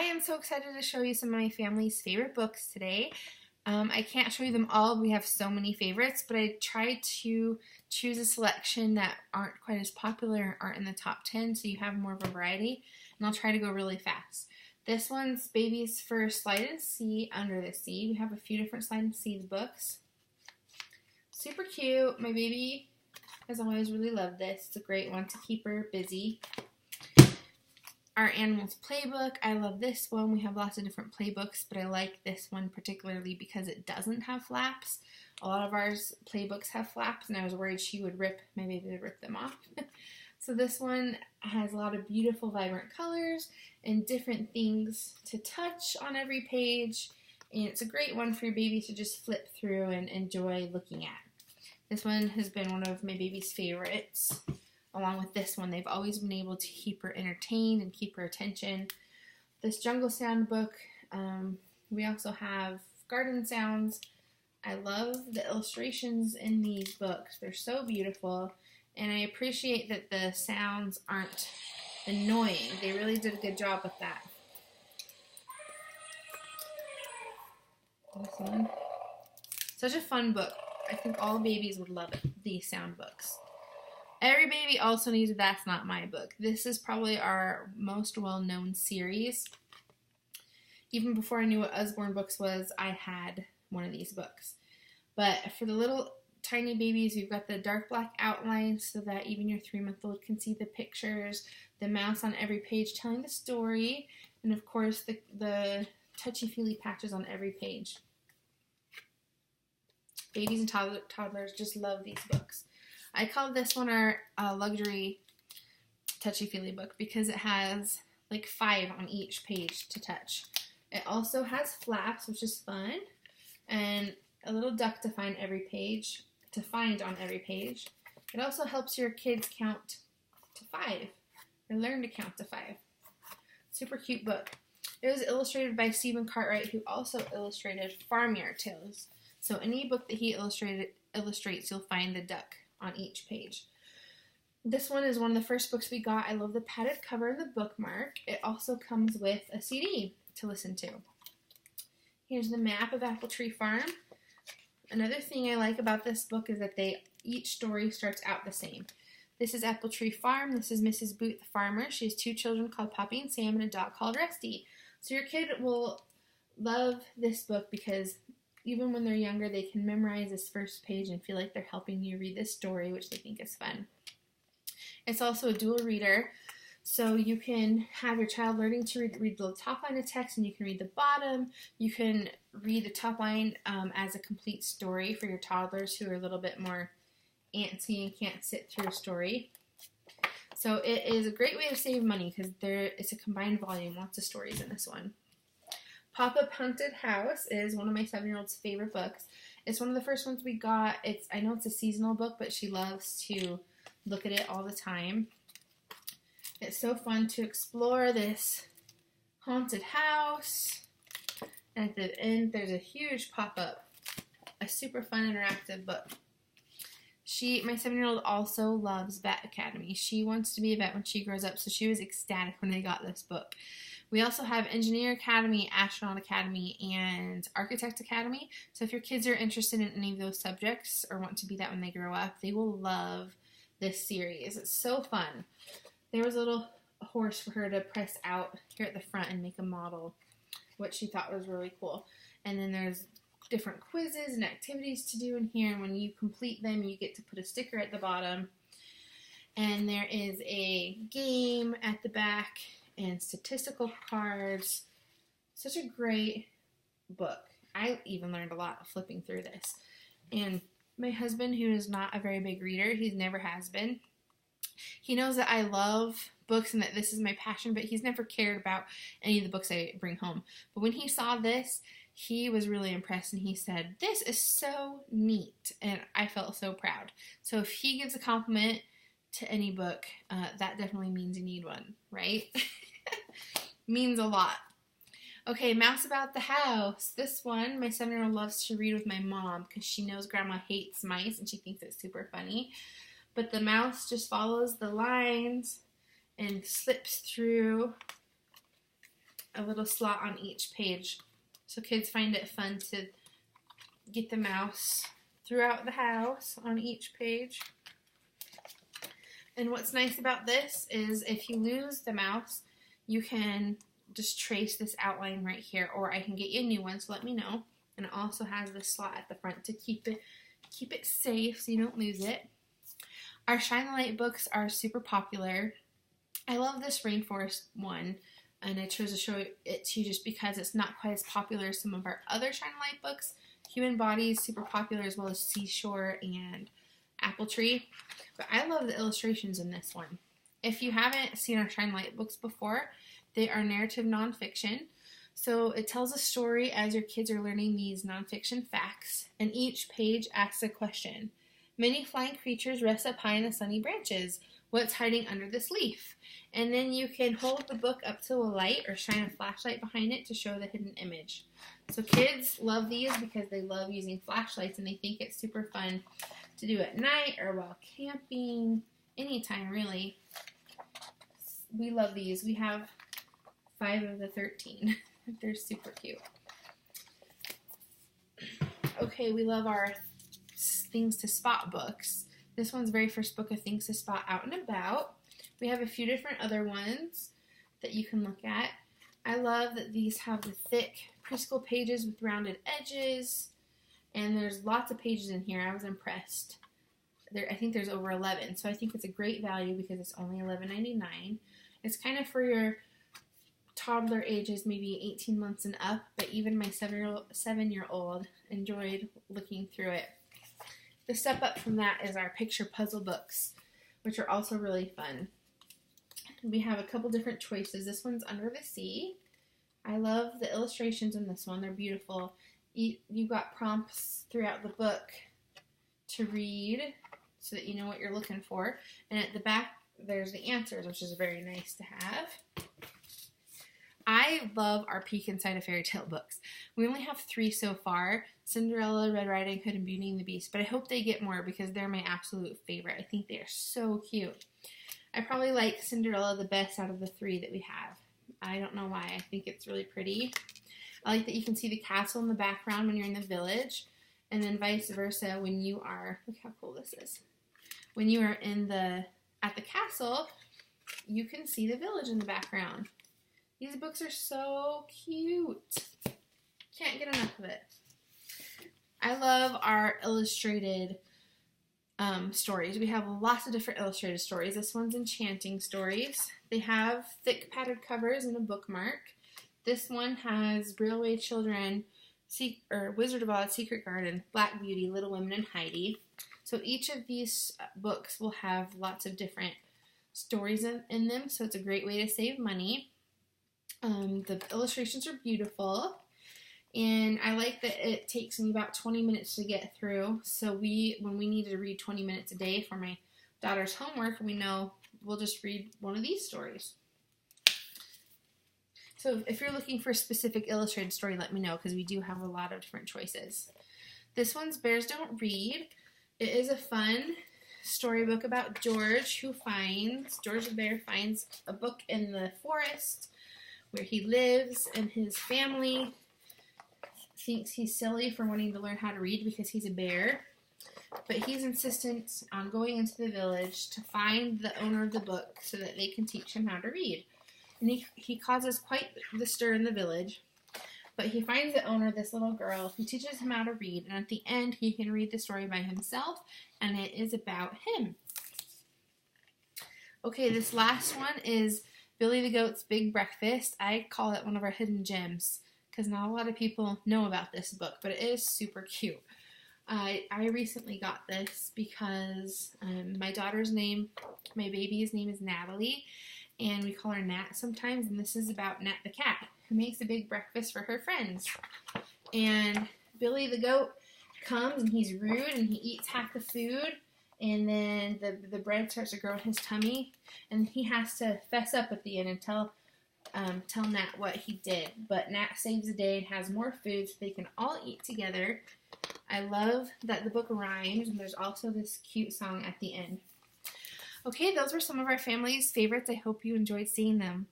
am so excited to show you some of my family's favorite books today. I can't show you them all. We have so many favorites, but I tried to choose a selection that aren't quite as popular, aren't in the top 10, so you have more of a variety, and I'll try to go really fast. This one's Baby's First Slide and See, Under the Sea. We have a few different Slide and Seas books. Super cute. My baby has always really loved this. It's a great one to keep her busy. Our Animals Playbook. I love this one. We have lots of different playbooks, but I like this one particularly because it doesn't have flaps. A lot of ours playbooks have flaps, and I was worried my baby would rip them off. So this one has a lot of beautiful, vibrant colors and different things to touch on every page, and it's a great one for your baby to just flip through and enjoy looking at. This one has been one of my baby's favorites. Along with this one, they've always been able to keep her entertained and keep her attention. This Jungle Sound book, we also have Garden Sounds. I love the illustrations in these books. They're so beautiful, and I appreciate that the sounds aren't annoying. They really did a good job with that. This one. Such a fun book. I think all babies would love it, these sound books. Every Baby also needs a That's Not My Book. This is probably our most well-known series. Even before I knew what Usborne books was, I had one of these books. But for the little tiny babies, we've got the dark black outlines so that even your 3-month-old can see the pictures, the mouse on every page telling the story, and of course the touchy-feely patches on every page. Babies and toddlers just love these books. I call this one our luxury touchy-feely book because it has like 5 on each page to touch. It also has flaps, which is fun, and a little duck to find on every page. It also helps your kids count to 5 or learn to count to 5. Super cute book. It was illustrated by Stephen Cartwright, who also illustrated Farmyard Tales. So any book that he illustrates, you'll find the duck on each page. This one is one of the first books we got. I love the padded cover and the bookmark. It also comes with a CD to listen to. Here's the map of Apple Tree Farm. Another thing I like about this book is that each story starts out the same. This is Apple Tree Farm. This is Mrs. Boot the farmer. She has 2 children called Poppy and Sam and a dog called Rusty. So your kid will love this book because even when they're younger, they can memorize this first page and feel like they're helping you read this story, which they think is fun. It's also a dual reader, so you can have your child learning to read the top line of text, and you can read the bottom. You can read the top line as a complete story for your toddlers who are a little bit more antsy and can't sit through a story. So it is a great way to save money because it's a combined volume, lots of stories in this one. Pop-Up Haunted House is one of my 7-year-old's favorite books. It's one of the first ones we got. I know it's a seasonal book, but she loves to look at it all the time. It's so fun to explore this haunted house. And at the end, there's a huge pop-up. A super fun, interactive book. My 7-year-old also loves Vet Academy. She wants to be a vet when she grows up, so she was ecstatic when I got this book. We also have Engineer Academy, Astronaut Academy, and Architect Academy. So if your kids are interested in any of those subjects or want to be that when they grow up, they will love this series. It's so fun. There was a little horse for her to press out here at the front and make a model, which she thought was really cool. And then there's different quizzes and activities to do in here, and when you complete them, you get to put a sticker at the bottom. And there is a game at the back and statistical cards. Such a great book. I even learned a lot flipping through this. And my husband, who is not a very big reader, he never has been, he knows that I love books and that this is my passion, but he's never cared about any of the books I bring home. But when he saw this, he was really impressed, and he said, "This is so neat," and I felt so proud. So if he gives a compliment to any book, that definitely means you need one, right? Means a lot. Okay, Mouse About the House. This one, my 7-year-old loves to read with my mom because she knows Grandma hates mice and she thinks it's super funny. But the mouse just follows the lines and slips through a little slot on each page. So kids find it fun to get the mouse throughout the house on each page. And what's nice about this is if you lose the mouse, you can just trace this outline right here, or I can get you a new one, so let me know. And it also has this slot at the front to keep it safe so you don't lose it. Our Shine the Light books are super popular. I love this Rainforest one, and I chose to show it to you just because it's not quite as popular as some of our other Shine the Light books. Human Body is super popular, as well as Seashore and Apple Tree. But I love the illustrations in this one. If you haven't seen our Shine the Light books before, they are narrative nonfiction. So it tells a story as your kids are learning these nonfiction facts, and each page asks a question. Many flying creatures rest up high in the sunny branches. What's hiding under this leaf? And then you can hold the book up to a light or shine a flashlight behind it to show the hidden image. So kids love these because they love using flashlights, and they think it's super fun to do at night or while camping, anytime really. We love these. We have 5 of the 13. They're super cute. Okay, we love our Things to Spot books. This one's very first book of Things to Spot Out and About. We have a few different other ones that you can look at. I love that these have the thick preschool pages with rounded edges, and there's lots of pages in here. I was impressed. I think there's over 11, so I think it's a great value because it's only $11.99. It's kind of for your toddler ages, maybe 18 months and up, but even my 7-year-old enjoyed looking through it. The step up from that is our picture puzzle books, which are also really fun. We have a couple different choices. This one's Under the Sea. I love the illustrations in this one. They're beautiful. You've got prompts throughout the book to read so that you know what you're looking for. And at the back, there's the answers, which is very nice to have. I love our Peek Inside a Fairy Tale books. We only have 3 so far, Cinderella, Red Riding Hood, and Beauty and the Beast, but I hope they get more because they're my absolute favorite. I think they are so cute. I probably like Cinderella the best out of the 3 that we have. I don't know why. I think it's really pretty. I like that you can see the castle in the background when you're in the village, and then vice versa when you are, look how cool this is. When you are at the castle, you can see the village in the background. These books are so cute. Can't get enough of it. I love our illustrated stories. We have lots of different illustrated stories. This one's Enchanting Stories. They have thick padded covers and a bookmark. This one has Railway Children, Wizard of Oz, Secret Garden, Black Beauty, Little Women, and Heidi. So each of these books will have lots of different stories in them, so it's a great way to save money. The illustrations are beautiful, and I like that it takes me about 20 minutes to get through. So when we need to read 20 minutes a day for my daughter's homework, we know we'll just read one of these stories. So if you're looking for a specific illustrated story, let me know, because we do have a lot of different choices. This one's Bears Don't Read. It is a fun storybook about George the bear finds a book in the forest where he lives, and his family thinks he's silly for wanting to learn how to read because he's a bear. But he's insistent on going into the village to find the owner of the book so that they can teach him how to read. And he causes quite the stir in the village. But he finds the owner, this little girl, who teaches him how to read. And at the end, he can read the story by himself, and it is about him. Okay, this last one is Billy the Goat's Big Breakfast. I call it one of our hidden gems because not a lot of people know about this book, but it is super cute. I recently got this because my baby's name is Natalie, and we call her Nat sometimes, and this is about Nat the cat, who makes a big breakfast for her friends. And Billy the Goat comes, and he's rude, and he eats half the food, and then the bread starts to grow in his tummy, and he has to fess up at the end and tell Nat what he did. But Nat saves the day and has more food so they can all eat together. I love that the book rhymes, and there's also this cute song at the end. Okay, those were some of our family's favorites. I hope you enjoyed seeing them.